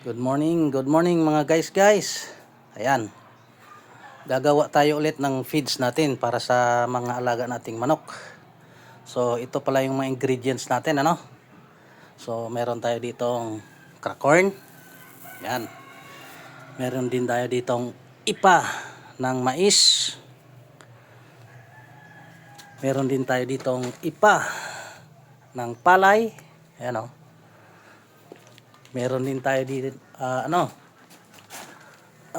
Good morning mga guys. Ayan, gagawa tayo ulit ng feeds natin para sa mga alaga nating manok. So ito pala yung mga ingredients natin, ano. So meron tayo ditong crack corn. Ayan, meron din tayo ditong ipa ng mais. Meron din tayo ditong ipa ng palay. Ayan, oh. Meron din tayo dito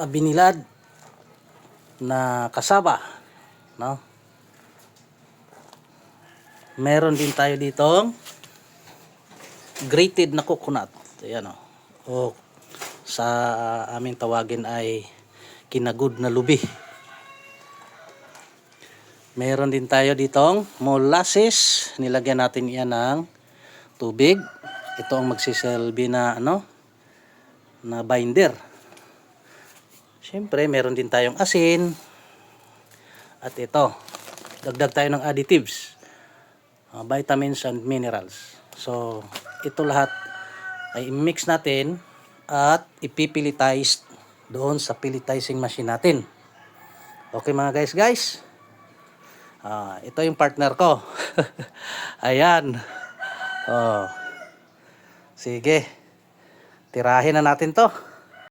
binilad na kasaba, no? Meron din tayo ditong grated na coconut. Ayan, oh. O sa aming tawagin ay kinagud na lubi. Meron din tayo ditong molasses. Nilagyan natin yan ng tubig. Ito ang magsisilbi na na binder. Siyempre, meron din tayong asin. At ito, dagdag tayo ng additives, vitamins and minerals. So, ito lahat ay i-mix natin at ipipilitize doon sa pelletizing machine natin. Okay mga guys. Ito yung partner ko. Ayan. Oh. Sige. Tirahin na natin to.